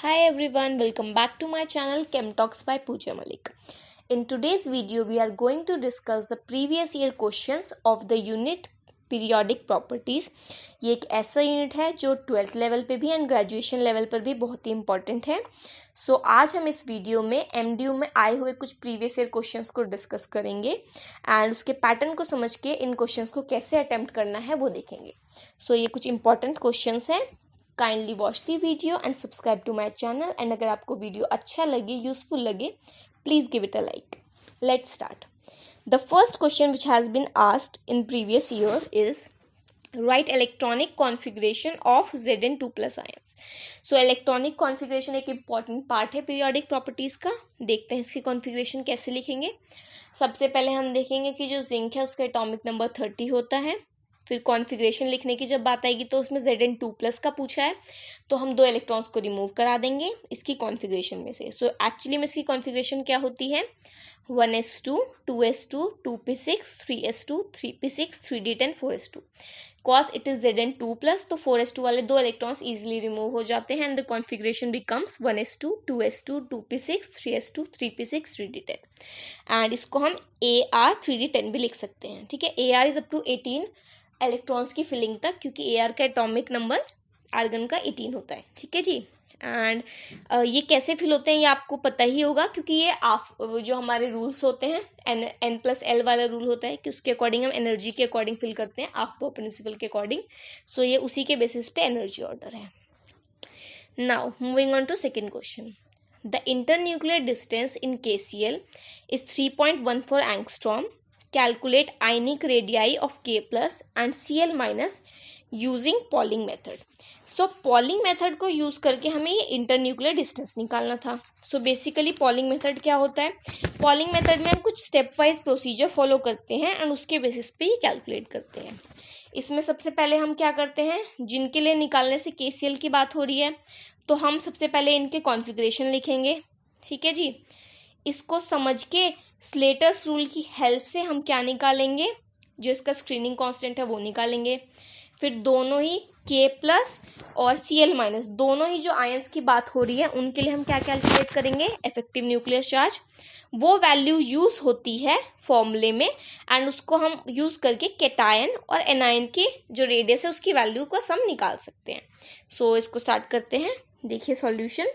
Hi everyone, welcome back to my channel Chem Talks by Pooja Malik. In today's video, we are going to discuss the previous year questions of the unit periodic properties. ये एक ऐसा unit है जो 12th level पे भी and graduation level पर भी बहुत ही इंपॉर्टेंट है. सो आज हम इस वीडियो में एमडीयू में आए हुए कुछ प्रीवियस ईयर क्वेश्चंस को डिस्कस करेंगे एंड उसके पैटर्न को समझ के इन क्वेश्चंस को कैसे अटेम्प्ट करना है वो देखेंगे. सो ये कुछ इंपॉर्टेंट क्वेश्चंस हैं. Kindly watch the video and subscribe to my channel. And अगर आपको वीडियो अच्छा लगे, यूजफुल लगे, please give it a like. Let's start. The first question which has been asked in previous year is write electronic configuration of Zn2 plus ions. So electronic configuration एक important part है periodic properties का. देखते हैं इसकी configuration कैसे लिखेंगे. सबसे पहले हम देखेंगे कि जो जिंक है उसका एटॉमिक नंबर 30 होता है. फिर कॉन्फ़िगरेशन लिखने की जब बात आएगी तो उसमें Zn2 प्लस का पूछा है तो हम 2 इलेक्ट्रॉन्स को रिमूव करा देंगे इसकी कॉन्फ़िगरेशन में से. सो एक्चुअली में इसकी कॉन्फ़िगरेशन क्या होती है? 1s2 2s2 2p6 3s2 3p6 3d10 4s2. Cause it is Zn2 plus तो 4s2 वाले 2 इलेक्ट्रॉन्स इजीली रिमूव हो जाते हैं and the configuration becomes 1s2 2s2 2p6 3s2 3p6 3d10. And इसको हम AR 3d10 भी लिख सकते हैं. ठीक है, AR is up to 18 electrons की फिलिंग तक, क्योंकि AR का एटॉमिक नंबर आर्गन का 18 होता है. ठीक है जी. एंड ये कैसे फिल होते हैं ये आपको पता ही होगा, क्योंकि ये जो हमारे रूल्स होते हैं N+L वाला रूल होता है कि उसके अकॉर्डिंग हम एनर्जी के अकॉर्डिंग फिल करते हैं, आफ्टर प्रिंसिपल के अकॉर्डिंग. सो ये उसी के बेसिस पे एनर्जी ऑर्डर है. Now moving on to second question. The internuclear distance in KCl is 3.14 angstrom. Calculate ionic radii of K plus and Cl minus using Pauling method. So Pauling method को use करके हमें ये internuclear distance निकालना था. So basically polling method क्या होता है? Polling method में हम कुछ स्टेप वाइज प्रोसीजर फॉलो करते हैं एंड उसके बेसिस पे ये कैलकुलेट करते हैं. इसमें सबसे पहले हम क्या करते हैं, जिनके लिए निकालने से KCl की बात हो रही है तो हम सबसे पहले इनके कॉन्फ़िगरेशन लिखेंगे. ठीक है जी. इसको समझ के स्लेटर्स रूल की हेल्प से हम क्या निकालेंगे, जो इसका स्क्रीनिंग कांस्टेंट है वो निकालेंगे. फिर दोनों ही K प्लस और Cl माइनस दोनों ही जो आयंस की बात हो रही है उनके लिए हम क्या कैलकुलेट करेंगे, इफेक्टिव न्यूक्लियर चार्ज. वो वैल्यू यूज होती है फॉर्मूले में एंड उसको हम यूज करके कैटायन और एनायन की जो रेडियस है उसकी वैल्यू को हम निकाल सकते हैं. सो इसको स्टार्ट करते हैं. देखिए सॉल्यूशन.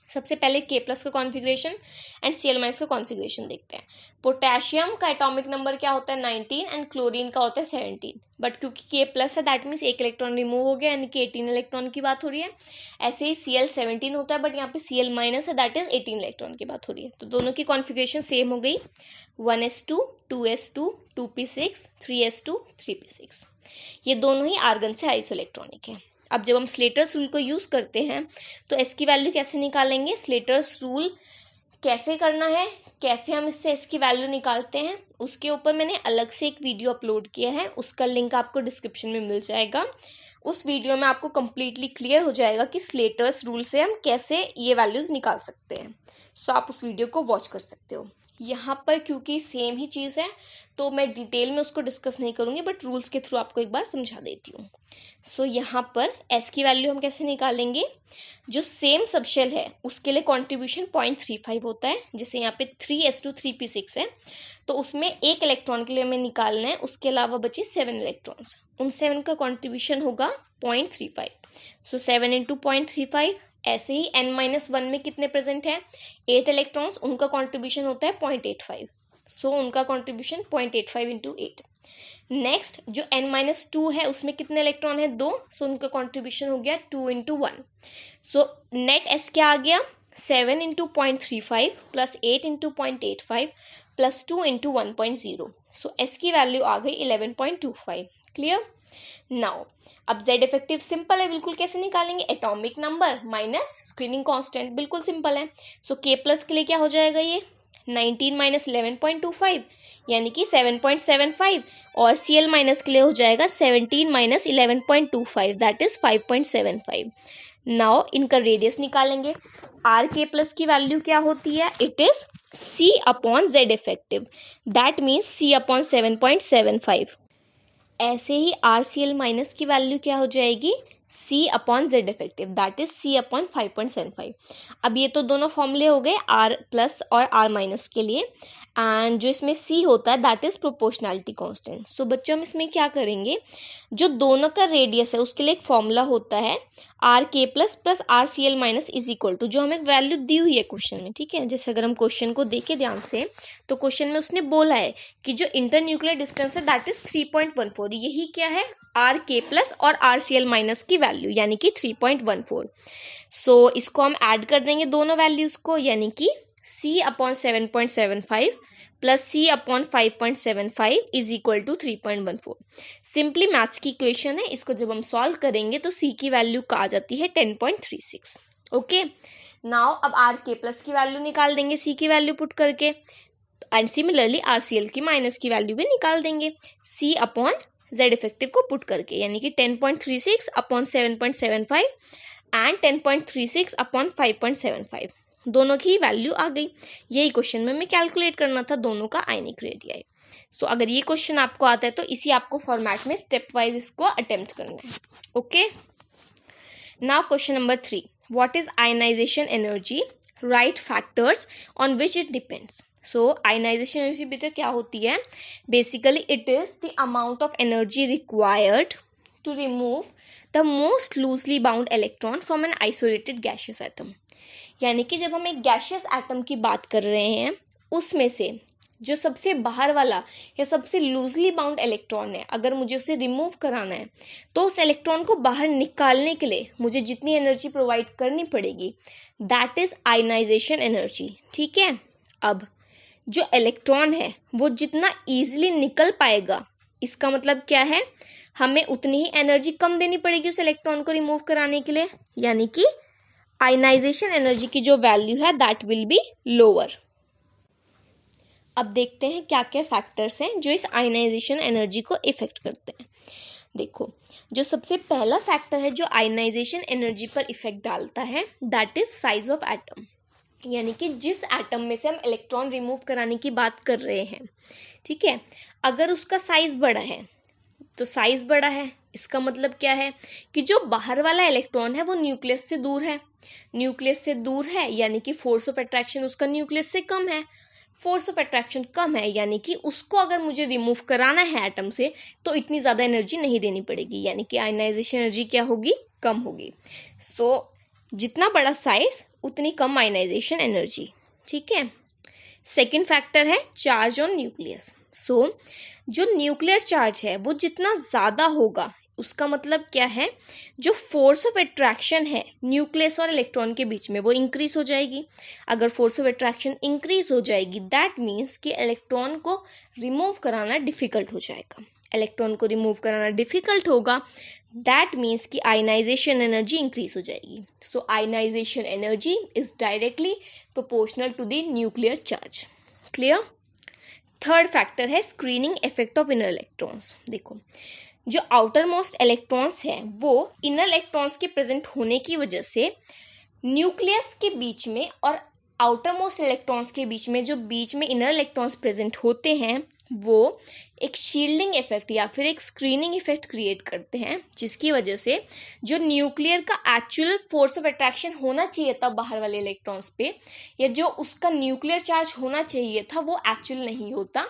सबसे पहले K प्लस का कॉन्फ़िगरेशन एंड Cl माइनस का कॉन्फ़िगरेशन देखते हैं. पोटेशियम का एटॉमिक नंबर क्या होता है? 19 एंड क्लोरीन का होता है 17. बट क्योंकि K प्लस है दैट मीन्स एक इलेक्ट्रॉन रिमूव हो गया, यानी कि 18 इलेक्ट्रॉन की बात हो रही है. ऐसे ही Cl 17 होता है बट यहाँ पे Cl माइनस है दैट इज 18 इलेक्ट्रॉन की बात हो रही है. तो दोनों की कॉन्फ़िगरेशन सेम हो गई. 1s2 2s2 2p6 3s2 3p6. ये दोनों ही आर्गन से आइसोइलेक्ट्रॉनिक है. अब जब हम स्लेटर्स रूल को यूज़ करते हैं तो S की वैल्यू कैसे निकालेंगे, स्लेटर्स रूल कैसे करना है, कैसे हम इससे S की वैल्यू निकालते हैं, उसके ऊपर मैंने अलग से एक वीडियो अपलोड किया है. उसका लिंक आपको डिस्क्रिप्शन में मिल जाएगा. उस वीडियो में आपको कम्प्लीटली क्लियर हो जाएगा कि स्लेटर्स रूल से हम कैसे ये वैल्यूज़ निकाल सकते हैं. सो आप उस वीडियो को वॉच कर सकते हो. यहाँ पर क्योंकि सेम ही चीज़ है तो मैं डिटेल में उसको डिस्कस नहीं करूँगी, बट रूल्स के थ्रू आपको एक बार समझा देती हूँ. सो यहाँ पर S की वैल्यू हम कैसे निकालेंगे, जो सेम सबशेल है उसके लिए कॉन्ट्रीब्यूशन 0.35 होता है. जैसे यहाँ पे 3s2 3p6 है तो उसमें एक इलेक्ट्रॉन के लिए हमें निकालना है, उसके अलावा बचे 7 इलेक्ट्रॉन्स. उन 7 का कॉन्ट्रीब्यूशन होगा 0.35. सो 7 इंटू 0.35. ऐसे ही N-1 में कितने प्रेजेंट हैं? 8 इलेक्ट्रॉन्स. उनका कॉन्ट्रीब्यूशन होता है 0.85. सो उनका कॉन्ट्रीब्यूशन 0.85 इंटू 8. नेक्स्ट जो N-2 है उसमें कितने इलेक्ट्रॉन है? 2. सो उनका कॉन्ट्रीब्यूशन हो गया 2 इंटू 1. सो नेट S क्या आ गया? 7 into 0.35 plus 8 into 0.85 plus 2 into 1.0. सो S की वैल्यू आ गई 11.25. क्लियर. नाउ अब Z इफेक्टिव सिंपल है बिल्कुल. कैसे निकालेंगे? Atomic number minus screening constant. बिल्कुल सिंपल है. सो K प्लस के लिए क्या हो जाएगा, ये 19 माइनस 11.25 यानी कि 7.75 और Cl माइनस के लिए हो जाएगा 17 माइनस 11.25 दैट इज 5.75. नाउ इनका रेडियस निकालेंगे. RK प्लस की वैल्यू क्या होती है? It is C upon Z effective that means C upon 7.75. ऐसे ही RCl माइनस की वैल्यू क्या हो जाएगी? C upon Z effective that is C upon 5.75। अब ये तो दोनों फॉर्मूले हो गए R प्लस और R माइनस के लिए, एंड जो इसमें C होता है that is proportionality constant. So बच्चों हम इसमें क्या करेंगे, जो दोनों का रेडियस है उसके लिए एक फॉर्मूला होता है r K plus plus r C L minus is equal to, जो हमें वैल्यू दी हुई है क्वेश्चन में, ठीक है। जैसे अगर हम क्वेश्चन को देखें ध्यान से तो क्वेश्चन में उसने बोला है कि जो इंटरन्यूक्लियर डिस्टेंस है दैट इज 3.14, यही क्या है आर के प्लस और आर सी एल माइनस की वैल्यू यानी कि 3.14। सो इसको हम ऐड कर देंगे दोनों वैल्यूज को, यानी कि C upon 7.75 plus C upon 5.75 is equal to 3.14। Simply maths की इक्वेशन है, इसको जब हम सॉल्व करेंगे तो C की वैल्यू आ जाती है 10.36। ओके, नाउ अब R के प्लस की वैल्यू निकाल देंगे C की वैल्यू पुट करके, एंड सिमिलरली RCL की माइनस की वैल्यू भी निकाल देंगे C अपॉन Z इफेक्टिव को पुट करके, यानी कि 10.36 अपॉन 7.75 एंड 10.36 अपॉन 5.75 दोनों की वैल्यू आ गई। यही क्वेश्चन में हमें कैलकुलेट करना था दोनों का आयनिक रेडियाई। सो अगर ये क्वेश्चन आपको आता है तो इसी आपको फॉर्मेट में स्टेप वाइज इसको अटेम्प्ट करना है। Okay, now question number 3, what is ionization energy, write factors on which it depends. So ionization energy बेटा क्या होती है, basically it is the amount of energy required to remove the most loosely bound electron from an isolated gaseous atom. यानी कि जब हम एक gaseous atom की बात कर रहे हैं उसमें से जो सबसे बाहर वाला या सबसे लूजली बाउंड इलेक्ट्रॉन है, अगर मुझे उसे रिमूव कराना है तो उस इलेक्ट्रॉन को बाहर निकालने के लिए मुझे जितनी एनर्जी प्रोवाइड करनी पड़ेगी दैट इज आयनाइजेशन एनर्जी, ठीक है। अब जो इलेक्ट्रॉन है वो जितना ईजिली निकल पाएगा, इसका मतलब क्या है, हमें उतनी ही एनर्जी कम देनी पड़ेगी उस इलेक्ट्रॉन को रिमूव कराने के लिए, यानी कि आयनाइजेशन एनर्जी की जो वैल्यू है दैट विल बी लोअर। अब देखते हैं क्या क्या फैक्टर्स हैं जो इस आयनाइजेशन एनर्जी को इफेक्ट करते हैं। देखो, जो सबसे पहला फैक्टर है जो आयनाइजेशन एनर्जी पर इफेक्ट डालता है that is size of atom, यानी कि जिस एटम में से हम इलेक्ट्रॉन रिमूव कराने की बात कर रहे हैं, ठीक है, अगर उसका साइज बड़ा है तो साइज बड़ा है इसका मतलब क्या है कि जो बाहर वाला इलेक्ट्रॉन है वो न्यूक्लियस से दूर है, न्यूक्लियस से दूर है यानी कि फोर्स ऑफ अट्रैक्शन उसका न्यूक्लियस से कम है, फोर्स ऑफ अट्रैक्शन कम है यानी कि उसको अगर मुझे रिमूव कराना है एटम से तो इतनी ज़्यादा एनर्जी नहीं देनी पड़ेगी, यानी कि आयनाइजेशन एनर्जी क्या होगी, कम होगी। सो जितना बड़ा साइज उतनी कम आयनाइजेशन एनर्जी, ठीक है। सेकेंड फैक्टर है चार्ज ऑन न्यूक्लियस। सो जो न्यूक्लियर चार्ज है वो जितना ज़्यादा होगा उसका मतलब क्या है, जो फोर्स ऑफ अट्रैक्शन है न्यूक्लियस और इलेक्ट्रॉन के बीच में वो इंक्रीज हो जाएगी। अगर फोर्स ऑफ अट्रैक्शन इंक्रीज हो जाएगी दैट मीन्स कि इलेक्ट्रॉन को रिमूव कराना डिफिकल्ट हो जाएगा, इलेक्ट्रॉन को रिमूव कराना डिफिकल्ट होगा दैट मीन्स कि आयनाइजेशन एनर्जी इंक्रीज हो जाएगी। So ionization energy is directly proportional to the nuclear charge. Clear. Third factor है screening effect of inner electrons. देखो, जो आउटर मोस्ट इलेक्ट्रॉन्स हैं वो इनर इलेक्ट्रॉन्स के प्रेजेंट होने की वजह से न्यूक्लियस के बीच में और आउटर मोस्ट इलेक्ट्रॉन्स के बीच में जो बीच में इनर इलेक्ट्रॉन्स प्रेजेंट होते हैं वो एक शील्डिंग इफेक्ट या फिर एक स्क्रीनिंग इफेक्ट क्रिएट करते हैं, जिसकी वजह से जो न्यूक्लियर का एक्चुअल फोर्स ऑफ अट्रैक्शन होना चाहिए था बाहर वाले इलेक्ट्रॉन्स पे, या जो उसका न्यूक्लियर चार्ज होना चाहिए था वो एक्चुअल नहीं होता,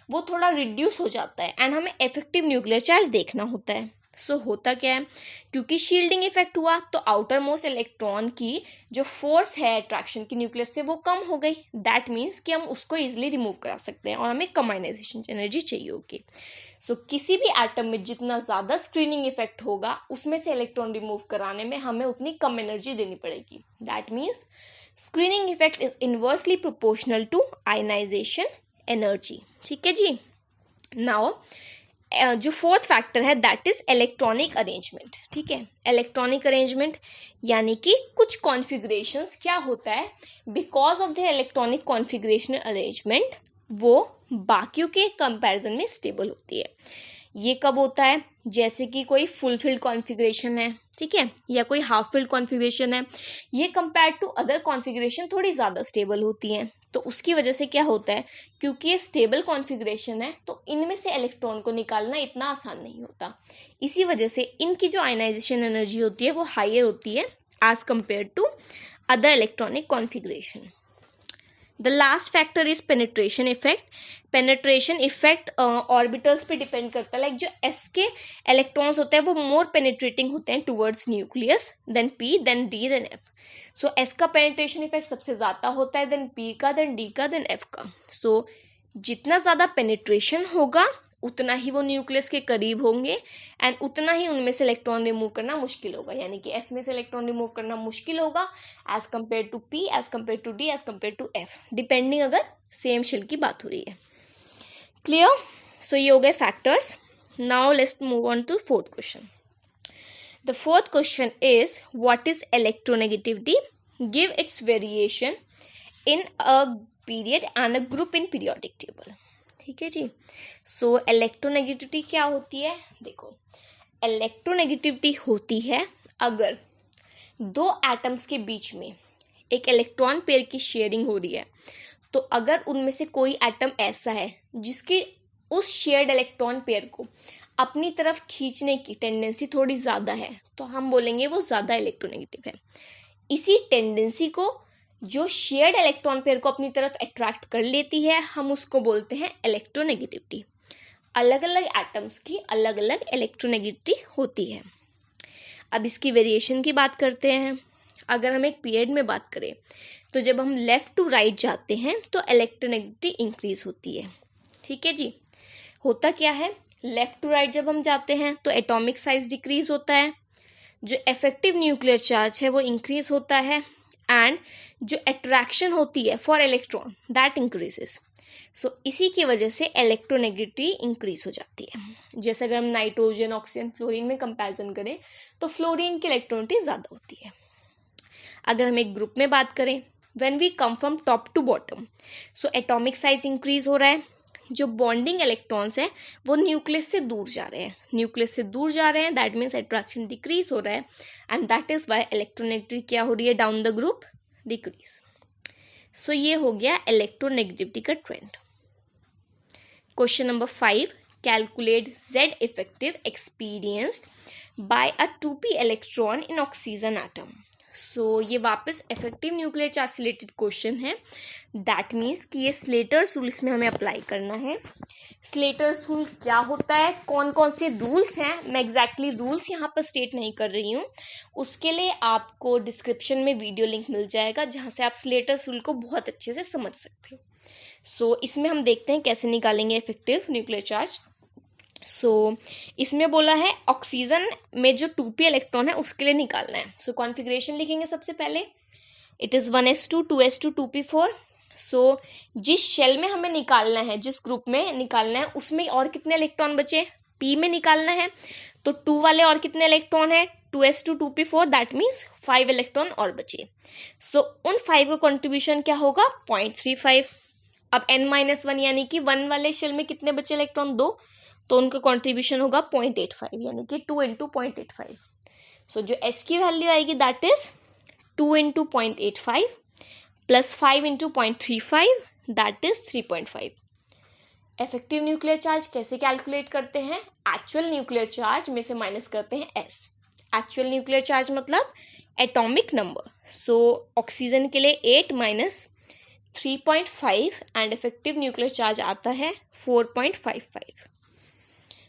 वो थोड़ा रिड्यूस हो जाता है एंड हमें इफेक्टिव न्यूक्लियर चार्ज देखना होता है। सो होता क्या है, क्योंकि शील्डिंग इफेक्ट हुआ तो आउटर मोस्ट इलेक्ट्रॉन की जो फोर्स है अट्रैक्शन की न्यूक्लियस से वो कम हो गई, दैट मीन्स कि हम उसको इजीली रिमूव करा सकते हैं और हमें कम आयनाइजेशन एनर्जी चाहिए होगी। सो किसी भी एटम में जितना ज़्यादा स्क्रीनिंग इफेक्ट होगा उसमें से इलेक्ट्रॉन रिमूव कराने में हमें उतनी कम एनर्जी देनी पड़ेगी, that means screening effect is inversely proportional to ionization energy. ठीक है जी। नाउ जो फोर्थ फैक्टर है दैट इज इलेक्ट्रॉनिक अरेंजमेंट। ठीक है, इलेक्ट्रॉनिक अरेंजमेंट यानी कि कुछ कॉन्फ़िगरेशंस क्या होता है, because of the electronic configurational arrangement वो बाकियों के कंपैरिजन में स्टेबल होती है। ये कब होता है, जैसे कि कोई फुलफिल्ड कॉन्फ़िगरेशन है, ठीक है, या कोई हाफ फिल्ड कॉन्फ़िगरेशन है, ये कंपेयर टू अदर कॉन्फ़िगरेशन थोड़ी ज़्यादा स्टेबल होती हैं। तो उसकी वजह से क्या होता है, क्योंकि ये स्टेबल कॉन्फ़िगरेशन है तो इनमें से इलेक्ट्रॉन को निकालना इतना आसान नहीं होता। इसी वजह से इनकी जो आयनाइजेशन एनर्जी होती है वो हायर होती है as compare to other electronic configuration. The last factor is penetration effect. Penetration effect orbitals पे डिपेंड करता है। लाइक जो एस के इलेक्ट्रॉन्स होते हैं वो मोर पेनिट्रेटिंग होते हैं towards nucleus then P then D then F. So S का पेनिट्रेशन इफेक्ट सबसे ज़्यादा होता है, देन पी का, देन डी का, देन एफ का। सो जितना ज़्यादा पेनिट्रेशन होगा उतना ही वो न्यूक्लियस के करीब होंगे एंड उतना ही उनमें से इलेक्ट्रॉन रिमूव करना मुश्किल होगा, यानी कि एस में से इलेक्ट्रॉन रिमूव करना मुश्किल होगा as compare to p, as compare to d, as compare to f, depending अगर सेम शेल की बात हो रही है। क्लियर? सो ये हो गए factors. Now let's move on to fourth question. The fourth question is what is electronegativity, give its variation in a period and a group in periodic table. ठीक है जी। सो इलेक्ट्रोनेगेटिविटी क्या होती है? देखो, इलेक्ट्रोनेगेटिविटी होती है अगर दो एटम्स के बीच में एक इलेक्ट्रॉन पेयर की शेयरिंग हो रही है, तो अगर उनमें से कोई एटम ऐसा है जिसकी उस शेयर्ड इलेक्ट्रॉन पेयर को अपनी तरफ खींचने की टेंडेंसी थोड़ी ज़्यादा है, तो हम बोलेंगे वो ज़्यादा इलेक्ट्रोनेगेटिव है। इसी टेंडेंसी को जो शेयर्ड इलेक्ट्रॉन पेयर को अपनी तरफ अट्रैक्ट कर लेती है, हम उसको बोलते हैं इलेक्ट्रोनेगेटिविटी। अलग अलग एटम्स की अलग अलग इलेक्ट्रोनेगेटिविटी होती है। अब इसकी वेरिएशन की बात करते हैं। अगर हम एक पीरियड में बात करें तो जब हम लेफ्ट टू राइट जाते हैं तो इलेक्ट्रोनेगेटिविटी इंक्रीज होती है। ठीक है जी। होता क्या है, लेफ्ट टू राइट जब हम जाते हैं तो एटॉमिक साइज डिक्रीज होता है, जो इफेक्टिव न्यूक्लियर चार्ज है वो इंक्रीज होता है एंड जो अट्रैक्शन होती है फॉर इलेक्ट्रॉन दैट इंक्रीजेस। सो इसी की वजह से इलेक्ट्रोनेगेटिविटी इंक्रीज हो जाती है। जैसे अगर हम नाइट्रोजन, ऑक्सीजन, फ्लोरीन में कंपैरिजन करें तो फ्लोरीन की इलेक्ट्रोनेगेटिविटी ज़्यादा होती है। अगर हम एक ग्रुप में बात करें, when we come from top to bottom, so atomic size increase हो रहा है, जो बॉन्डिंग इलेक्ट्रॉन्स हैं वो न्यूक्लियस से दूर जा रहे हैं, न्यूक्लियस से दूर जा रहे हैं, दैट मीन्स अट्रैक्शन डिक्रीज हो रहा है and that is why electronegativity क्या हो रही है, down the group decrease. So ये हो गया इलेक्ट्रोनेगेटिविटी का trend. Question number 5, calculate Z effective experienced by a 2p electron in oxygen atom. So ये वापस इफेक्टिव न्यूक्लियर चार्ज से रिलेटेड क्वेश्चन है। दैट मीन्स कि ये स्लेटर्स रूल इसमें हमें अप्लाई करना है। स्लेटर्स रूल क्या होता है, कौन कौन से रूल्स हैं, मैं एग्जैक्टली रूल्स यहाँ पर स्टेट नहीं कर रही हूँ, उसके लिए आपको डिस्क्रिप्शन में वीडियो लिंक मिल जाएगा जहाँ से आप स्लेटर्स रूल को बहुत अच्छे से समझ सकते हो। सो इसमें हम देखते हैं कैसे निकालेंगे इफेक्टिव न्यूक्लियर चार्ज। सो इसमें बोला है ऑक्सीजन में जो 2p इलेक्ट्रॉन है उसके लिए निकालना है। सो कॉन्फ़िगरेशन लिखेंगे सबसे पहले, it is 1s2 2s2 2p4। सो जिस शेल में हमें निकालना है, जिस ग्रुप में निकालना है, उसमें और कितने इलेक्ट्रॉन बचे, p में निकालना है तो 2 वाले और कितने इलेक्ट्रॉन है, 2s2 2p4, that means 5 electron और बचे। सो उन 5 का कॉन्ट्रीब्यूशन क्या होगा, 0.35। अब n-1 यानी कि 1 वाले शेल में कितने बचे इलेक्ट्रॉन, 2, तो उनका कॉन्ट्रीब्यूशन होगा 0.85 यानी कि 2 × 0.85। सो जो s की वैल्यू आएगी that is 2 × 0.85 plus 5 × 0.35 that is 3.5। Effective nuclear charge कैसे कैलकुलेट करते हैं, एक्चुअल न्यूक्लियर चार्ज में से माइनस करते हैं s। एक्चुअल न्यूक्लियर चार्ज मतलब एटॉमिक नंबर। सो ऑक्सीजन के लिए 8 minus 3.5 and effective nuclear charge आता है 4.55।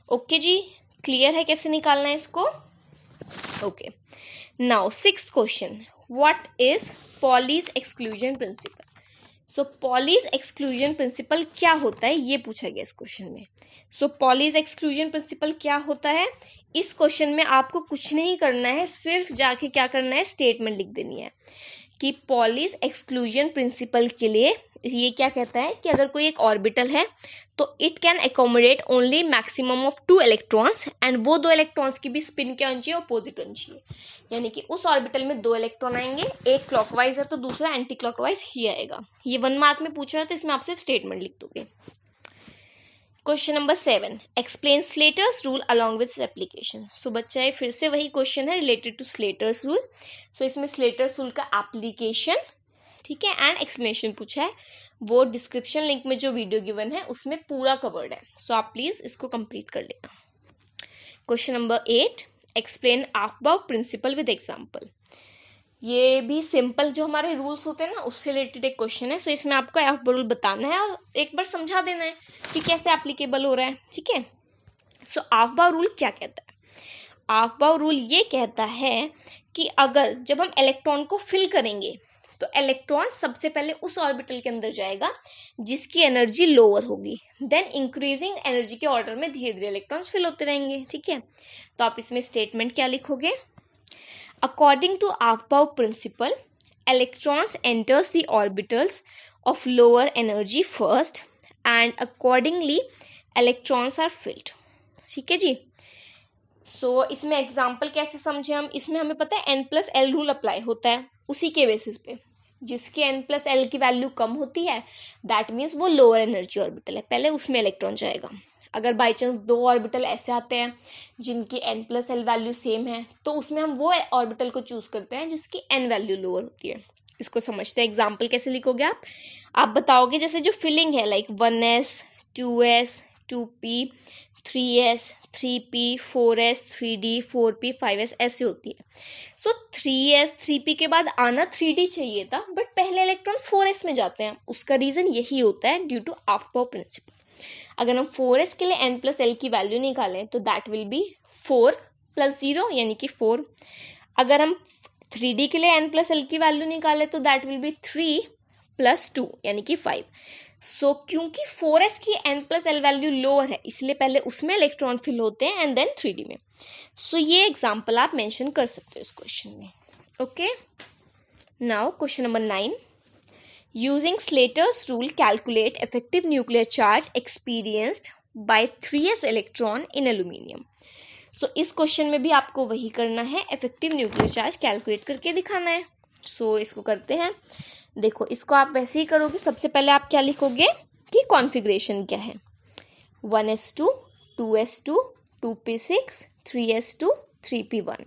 ओके जी, क्लियर है कैसे निकालना है इसको। Okay, now 6th question, what is Pauli's exclusion principle. So Pauli's exclusion principle क्या होता है ये पूछा गया इस क्वेश्चन में। सो पॉलीज एक्सक्लूजन प्रिंसिपल क्या होता है, इस क्वेश्चन में आपको कुछ नहीं करना है, सिर्फ जाके क्या करना है, स्टेटमेंट लिख देनी है कि पॉलीज एक्सक्लूजन प्रिंसिपल के लिए ये क्या कहता है कि अगर कोई एक ऑर्बिटल है तो it can accommodate only maximum of 2 electrons and वो 2 इलेक्ट्रॉन्स की भी स्पिन क्या होनी चाहिए, अपोजिट होनी चाहिए। यानी कि उस ऑर्बिटल में 2 इलेक्ट्रॉन आएंगे, एक क्लॉकवाइज है तो दूसरा एंटी क्लॉकवाइज ही आएगा। ये 1 मार्क में पूछा है तो इसमें आप सिर्फ स्टेटमेंट लिख दोगे। Question number 7, explain Slater's rule along with application. So बच्चा फिर से वही क्वेश्चन है related to Slater's rule. So इसमें स्लेटर्स रूल का एप्लीकेशन ठीक है, एंड एक्सप्लेनेशन पूछा है, वो डिस्क्रिप्शन लिंक में जो वीडियो गिवन है उसमें पूरा कवर्ड है, सो आप प्लीज़ इसको कंप्लीट कर लेना। Question number 8, explain aufbau principle with example. ये भी सिंपल जो हमारे रूल्स होते हैं ना उससे रिलेटेड एक क्वेश्चन है, सो इसमें आपको अबाव रूल बताना है और एक बार समझा देना है कि कैसे एप्लीकेबल हो रहा है, ठीक है। सो अबाव रूल क्या कहता है? अबाव रूल ये कहता है कि अगर जब हम इलेक्ट्रॉन को फिल करेंगे तो इलेक्ट्रॉन सबसे पहले उस ऑर्बिटल के अंदर जाएगा जिसकी एनर्जी लोअर होगी, देन इंक्रीजिंग एनर्जी के ऑर्डर में धीरे धीरे इलेक्ट्रॉन्स फिल होते रहेंगे, ठीक है। तो आप इसमें स्टेटमेंट क्या लिखोगे? According to aufbau principle, electrons enters the orbitals of lower energy first and accordingly electrons are filled, ठीक है जी। सो इसमें एग्जाम्पल कैसे समझे हम? इसमें हमें पता है n+l रूल अप्लाई होता है, उसी के बेसिस पे जिसकी n+l की वैल्यू कम होती है दैट मीन्स वो लोअर एनर्जी ऑर्बिटल है, पहले उसमें इलेक्ट्रॉन जाएगा। अगर बाई चांस दो ऑर्बिटल ऐसे आते हैं जिनकी n+l वैल्यू सेम है तो उसमें हम वो ऑर्बिटल को चूज करते हैं जिसकी n वैल्यू लोअर होती है। इसको समझते हैं। एग्जाम्पल कैसे लिखोगे आप बताओगे जैसे जो फिलिंग है like 1s 2s 2p 3s 3p 4s 3d 4p 5s ऐसे होती है। सो 3s 3p के बाद आना 3d चाहिए था बट पहले इलेक्ट्रॉन 4s में जाते हैं, उसका रीजन यही होता है ड्यू टू अबाव प्रिंसिपल। अगर हम 4s के लिए n+l की वैल्यू निकालें तो दैट विल बी 4 + 0 यानी कि 4। अगर हम 3d के लिए n+l की वैल्यू निकालें तो दैट विल बी 3 + 2 यानी कि 5। सो क्योंकि 4s की n+l वैल्यू लोअर है इसलिए पहले उसमें इलेक्ट्रॉन फिल होते हैं एंड देन 3d में। सो ये एग्जाम्पल आप मेंशन कर सकते हो इस क्वेश्चन में। Okay, now question number 9, using Slater's rule calculate effective nuclear charge experienced by 3s electron in aluminium। सो इस क्वेश्चन में भी आपको वही करना है, इफेक्टिव न्यूक्लियर चार्ज कैलकुलेट करके दिखाना है। सो इसको करते हैं। देखो इसको आप वैसे ही करोगे, सबसे पहले आप क्या लिखोगे कि कॉन्फ़िगरेशन क्या है, 1s2 2s2 2p6 3s2 3p1।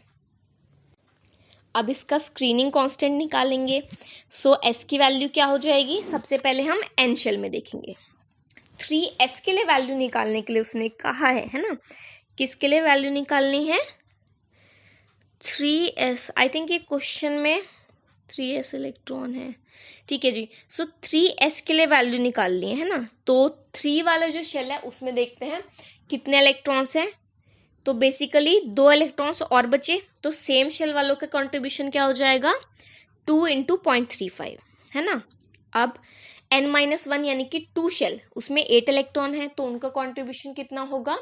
अब इसका स्क्रीनिंग कांस्टेंट निकालेंगे। सो एस की वैल्यू क्या हो जाएगी? सबसे पहले हम एन शेल में देखेंगे। 3s के लिए वैल्यू निकालने के लिए उसने कहा है ना, किसके लिए वैल्यू निकालनी है? 3s। आई थिंक ये क्वेश्चन में 3s इलेक्ट्रॉन है, ठीक है जी। सो 3s के लिए वैल्यू निकालनी है ना, तो 3 वाला जो शेल है उसमें देखते हैं कितने इलेक्ट्रॉन्स हैं। तो बेसिकली 2 इलेक्ट्रॉन्स और बचे, तो सेम शेल वालों का कंट्रीब्यूशन क्या हो जाएगा? 2 × 0.35 है ना। अब n-1 यानी कि 2 शेल, उसमें 8 इलेक्ट्रॉन है तो उनका कंट्रीब्यूशन कितना होगा?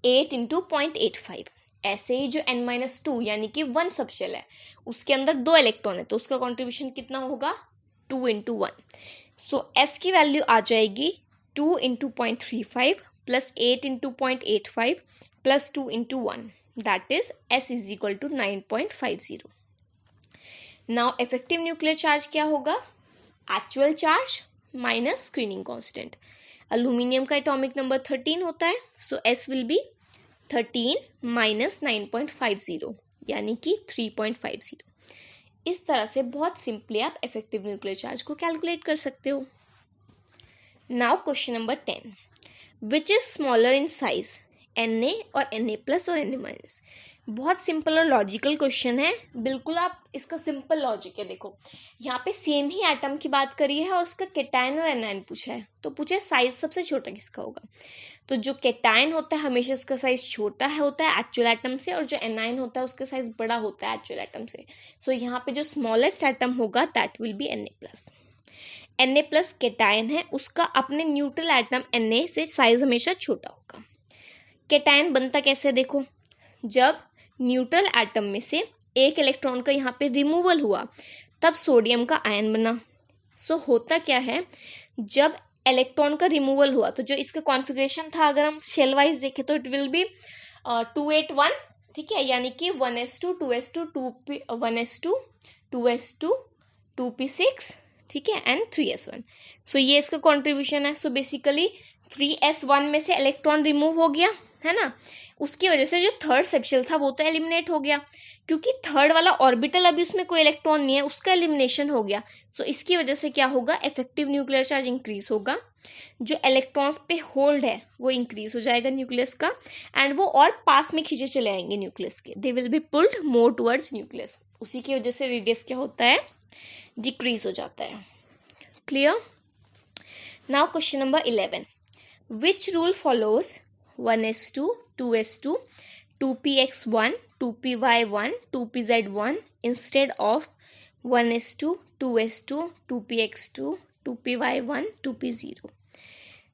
8 × 0.85। ऐसे ही जो n-2 यानी कि 1 सब शेल है उसके अंदर 2 इलेक्ट्रॉन है तो उसका कंट्रीब्यूशन कितना होगा? 2 × 1। सो s की वैल्यू आ जाएगी 2 × 0.35 + 8 × 0.85 + 2 × 1, that is s is equal to 9.50। Now effective nuclear charge क्या होगा? Actual charge minus screening constant. Aluminium का एटॉमिक नंबर 13 होता है, सो s विल बी 13 - 9.50 यानी कि 3.50। इस तरह से बहुत सिंपली आप इफेक्टिव न्यूक्लियर चार्ज को कैलकुलेट कर सकते हो। Now question number 10, which is smaller in size, Na और Na+ और Na-। बहुत सिंपल और लॉजिकल क्वेश्चन है, बिल्कुल आप इसका सिंपल लॉजिक है। देखो यहाँ पे सेम ही एटम की बात करी है और उसका केटायन और एनायन पूछा है, तो पूछे साइज सबसे छोटा किसका होगा। तो जो केटायन होता है हमेशा उसका साइज छोटा होता है एक्चुअल एटम से, और जो एनायन होता है उसका साइज बड़ा होता है एक्चुअल एटम से। सो यहाँ पे जो स्मॉलेस्ट एटम होगा that will be Na+। Na+ cation है, उसका अपने न्यूट्रल एटम Na से साइज हमेशा छोटा होगा। केटायन बनता कैसे? देखो जब न्यूट्रल एटम में से एक इलेक्ट्रॉन का यहाँ पे रिमूवल हुआ तब सोडियम का आयन बना। सो होता क्या है, जब इलेक्ट्रॉन का रिमूवल हुआ तो जो इसका कॉन्फ़िगरेशन था अगर हम शेल वाइज देखें तो इट विल बी 281, ठीक है, यानी कि 1s2 2s2 2p 1s2 2s2 2p6, ठीक है, एंड 3s1। सो ये इसका कॉन्ट्रीब्यूशन है। सो बेसिकली 3s1 में से इलेक्ट्रॉन रिमूव हो गया है ना। उसकी वजह से जो थर्ड सबशेल था वो तो एलिमिनेट हो गया, क्योंकि थर्ड वाला ऑर्बिटल अभी उसमें कोई इलेक्ट्रॉन नहीं है, उसका एलिमिनेशन हो गया। सो इसकी वजह से क्या होगा, इफेक्टिव न्यूक्लियर चार्ज इंक्रीज होगा, जो इलेक्ट्रॉन्स पे होल्ड है वो इंक्रीज हो जाएगा न्यूक्लियस का, एंड वो और पास में खींचे चले आएंगे न्यूक्लियस के, they will be pulled more towards nucleus. उसी की वजह से रेडियस क्या होता है, डिक्रीज हो जाता है। Clear. Now question number 11, which rule follows 1s2 2s2 2px1 2py1 2pz1 instead of 1s2 2s2 2px2 2py1 2p0।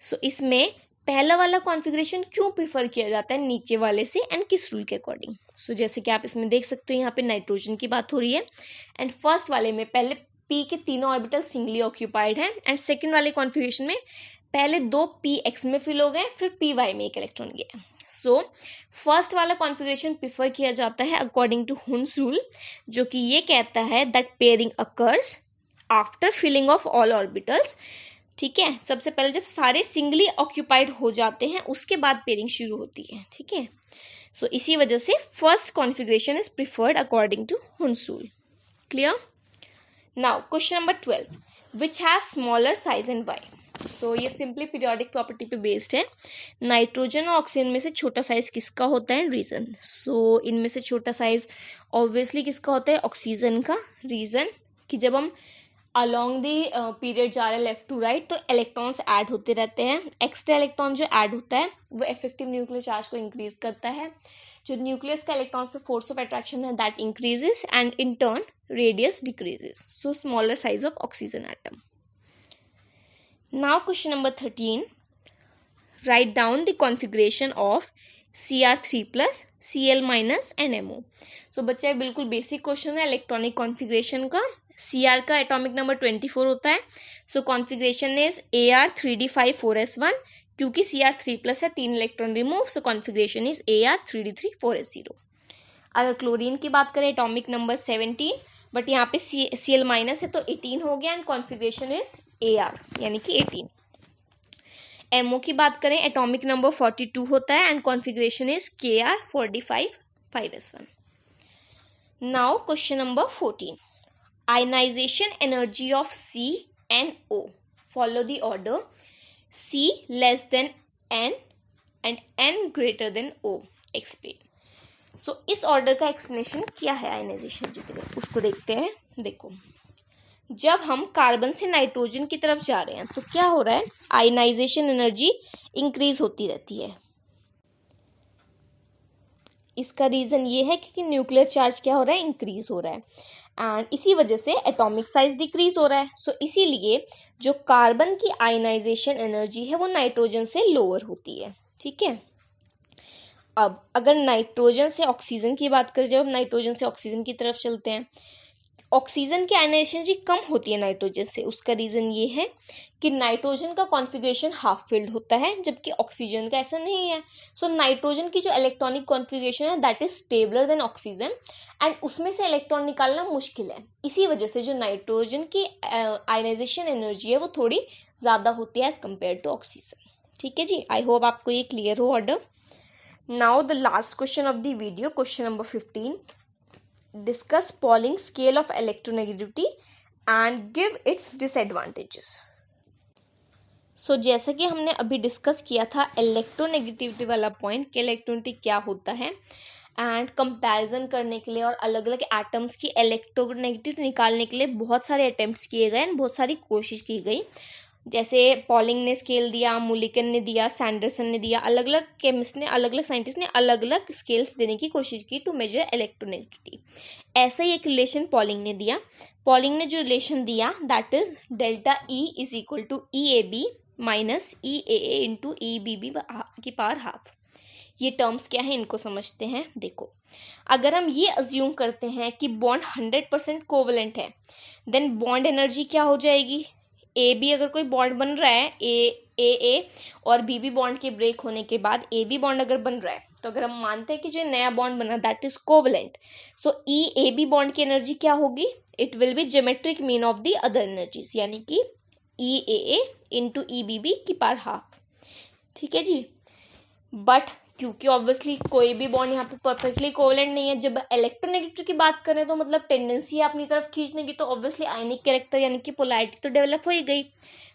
सो इसमें पहला वाला कॉन्फ़िगरेशन क्यों प्रेफर किया जाता है नीचे वाले से, एंड किस रूल के अकॉर्डिंग। सो जैसे कि आप इसमें देख सकते हो यहाँ पे नाइट्रोजन की बात हो रही है, एंड फर्स्ट वाले में पहले पी के तीनों ऑर्बिटल सिंगली ऑक्यूपाइड हैं, एंड सेकंड वाले कॉन्फ़िगरेशन में पहले दो पी एक्स में फिल हो गए, फिर पी वाई में एक इलेक्ट्रॉन गया। सो फर्स्ट वाला कॉन्फ़िगरेशन प्रेफर किया जाता है अकॉर्डिंग टू हुन्स रूल, जो कि ये कहता है that pairing occurs after filling of all orbitals. ठीक है, सबसे पहले जब सारे सिंगली ऑक्यूपाइड हो जाते हैं उसके बाद पेयरिंग शुरू होती है। ठीक है, सो इसी वजह से first configuration is preferred according to Hund's rule. Clear. Now question number 12, which has smaller size and why. So ये सिंपली पीरियोडिक प्रॉपर्टी पे बेस्ड है। नाइट्रोजन और ऑक्सीजन में से छोटा साइज किसका होता है, रीजन। सो इनमें से छोटा साइज ऑब्वियसली किसका होता है, ऑक्सीजन का। रीजन कि जब हम अलॉन्ग दी पीरियड जा रहे हैं लेफ्ट टू राइट, तो इलेक्ट्रॉन्स ऐड होते रहते हैं। एक्स्ट्रा इलेक्ट्रॉन जो ऐड होता है वो इफेक्टिव न्यूक्लियर चार्ज को इंक्रीज करता है। जो न्यूक्लियस का इलेक्ट्रॉन्स पे फोर्स ऑफ अट्रैक्शन है that increases, and in turn radius decreases. So smaller size of oxygen atom. Now question number 13, write down the configuration of Cr3+, Cl- and MO। सो बच्चा बिल्कुल basic question है electronic configuration का। Cr का atomic number 24 होता है। सो configuration is Ar3d5 4s1, क्योंकि Cr3+ है, 3 electron remove, so configuration is Ar3d3 4s0। अगर क्लोरीन की बात करें एटॉमिक नंबर 17, बट यहाँ पे Cl- है तो 18 हो गया, एंड कॉन्फ़िगरेशन इज Ar यानी कि 18। MO की बात करें एटॉमिक नंबर 42 होता है, and configuration is Kr45 5s1। Now question number 14, ionization energy of C and O. Follow the order C less than N and N greater than O. Explain. So इस order का explanation क्या है ionization के लिए, उसको देखते हैं। देखो, जब हम कार्बन से नाइट्रोजन की तरफ जा रहे हैं तो क्या हो रहा है, आयनाइजेशन एनर्जी इंक्रीज होती रहती है। इसका रीज़न ये है कि न्यूक्लियर चार्ज क्या हो रहा है, इंक्रीज हो रहा है, एंड इसी वजह से एटॉमिक साइज डिक्रीज हो रहा है। सो इसीलिए जो कार्बन की आयनाइजेशन एनर्जी है वो नाइट्रोजन से लोअर होती है। ठीक है, अब अगर नाइट्रोजन से ऑक्सीजन की बात करें, जब हम नाइट्रोजन से ऑक्सीजन की तरफ चलते हैं, ऑक्सीजन की आयनाइजेशन एनर्जी कम होती है नाइट्रोजन से। उसका रीज़न ये है कि नाइट्रोजन का कॉन्फ़िगरेशन हाफ फिल्ड होता है, जबकि ऑक्सीजन का ऐसा नहीं है। सो नाइट्रोजन की जो इलेक्ट्रॉनिक कॉन्फ़िगरेशन है that is stabler than oxygen, and उसमें से इलेक्ट्रॉन निकालना मुश्किल है। इसी वजह से जो नाइट्रोजन की आयनाइजेशन एनर्जी है वो थोड़ी ज़्यादा होती है एज कम्पेयर टू ऑक्सीजन। ठीक है जी, आई होप आपको ये क्लियर हो order. Now the last question of the video, question number 15, discuss Pauling scale of electronegativity and give its disadvantages. सो जैसा कि हमने अभी डिस्कस किया था इलेक्ट्रोनेगेटिविटी वाला पॉइंट कि इलेक्ट्रोनेगेटिविटी क्या होता है, एंड कंपैरिजन करने के लिए और अलग अलग एटम्स की इलेक्ट्रोनेगेटिविटी निकालने के लिए बहुत सारे अटेम्प्ट्स किए गए एंड बहुत सारी कोशिश की गई। जैसे पॉलिंग ने स्केल दिया, मुलिकन ने दिया, सैंडरसन ने दिया, अलग अलग केमिस्ट ने, अलग अलग साइंटिस्ट ने अलग अलग स्केल्स देने की कोशिश की टू मेजर इलेक्ट्रोनेगेटिविटी। ऐसा ही एक रिलेशन पॉलिंग ने दिया। पॉलिंग ने जो रिलेशन दिया that is delta E is equal to E A B minus E A A into E B B की पावर हाफ। ये टर्म्स क्या है इनको समझते हैं। देखो, अगर हम ये अज्यूम करते हैं कि बॉन्ड 100% कोवलेंट है, देन बॉन्ड एनर्जी क्या हो जाएगी, ए बी अगर कोई बॉन्ड बन रहा है ए और बी बी बॉन्ड के ब्रेक होने के बाद ए बी बॉन्ड अगर बन रहा है, तो अगर हम मानते हैं कि जो नया बॉन्ड बना that is covalent, so E A B bond की एनर्जी क्या होगी, it will be geometric mean of the other energies, यानी कि E A into E B B की पावर हाफ। ठीक है जी, बट क्योंकि ऑब्वियसली कोई भी बॉन्ड यहाँ पे परफेक्टली कोवेलेंट नहीं है। जब इलेक्ट्रोनेगेटिव की बात करें तो मतलब टेंडेंसी है अपनी तरफ खींचने की, तो ऑब्वियसली आयनिक कैरेक्टर यानी कि पोलैरिटी तो डेवलप हो ही गई।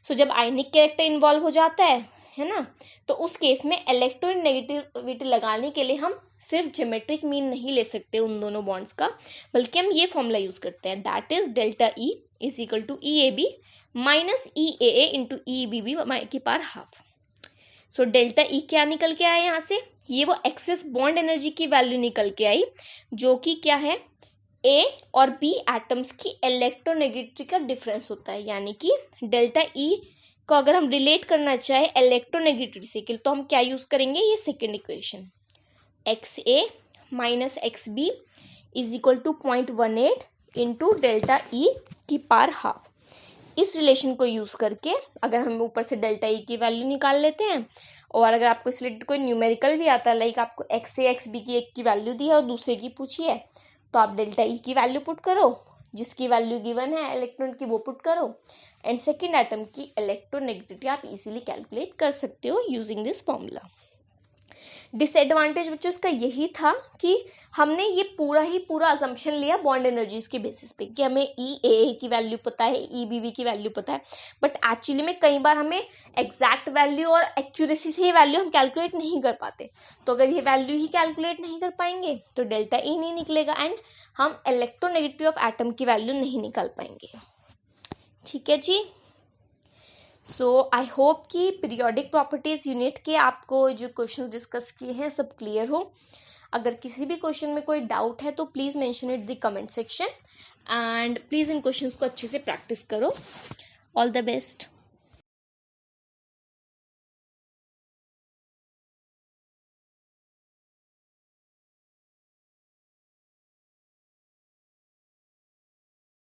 सो जब आयनिक कैरेक्टर इन्वॉल्व हो जाता है ना, तो उस केस में इलेक्ट्रोनेगेटिविटी लगाने के लिए हम सिर्फ ज्योमेट्रिक मीन नहीं ले सकते उन दोनों बॉन्ड्स का, बल्कि हम ये फॉर्मूला यूज करते हैं, that is delta E is equal to E A B minus E A A into E B B की power half. So delta E क्या निकल के आया यहाँ से, ये वो एक्सेस बॉन्ड एनर्जी की वैल्यू निकल के आई, जो कि क्या है, ए और बी एटम्स की इलेक्ट्रोनेगेटिविटी का डिफरेंस होता है। यानी कि डेल्टा ई को अगर हम रिलेट करना चाहे इलेक्ट्रोनेगेटिविटी से, तो हम क्या यूज करेंगे, ये second equation X A minus X B is equal to 0.18 into delta E की पावर हाफ। इस रिलेशन को यूज करके अगर हम ऊपर से डेल्टा ई की वैल्यू निकाल लेते हैं, और अगर आपको इसलिए कोई न्यूमेरिकल भी आता है, लाइक आपको एक्स ए एक्स बी की एक की वैल्यू दी है और दूसरे की पूछी है, तो आप डेल्टा ई की वैल्यू पुट करो, जिसकी वैल्यू गिवन है इलेक्ट्रॉन की वो पुट करो, एंड सेकेंड एटम की इलेक्ट्रोनेगेटिविटी आप इजीली कैलकुलेट कर सकते हो यूजिंग दिस फॉर्मूला। डिसएडवांटेज बच्चों इसका यही था कि हमने ये पूरा अजम्पशन लिया बॉन्ड एनर्जीज के बेसिस पे कि हमें ई ए की वैल्यू पता है, ई बी बी की वैल्यू पता है, बट एक्चुअली में कई बार हमें एग्जैक्ट वैल्यू और एक्यूरेसी से ये वैल्यू हम कैलकुलेट नहीं कर पाते। तो अगर ये वैल्यू ही कैलकुलेट नहीं कर पाएंगे तो डेल्टा ई नहीं निकलेगा एंड हम इलेक्ट्रोनेगेटिविटी ऑफ एटम की वैल्यू नहीं निकाल पाएंगे। ठीक है जी। सो आई होप कि पीरियोडिक प्रॉपर्टीज यूनिट के आपको जो क्वेश्चन डिस्कस किए हैं सब क्लियर हो। अगर किसी भी क्वेश्चन में कोई डाउट है तो please mention it the comment section, and please in questions को अच्छे से प्रैक्टिस करो। All the best.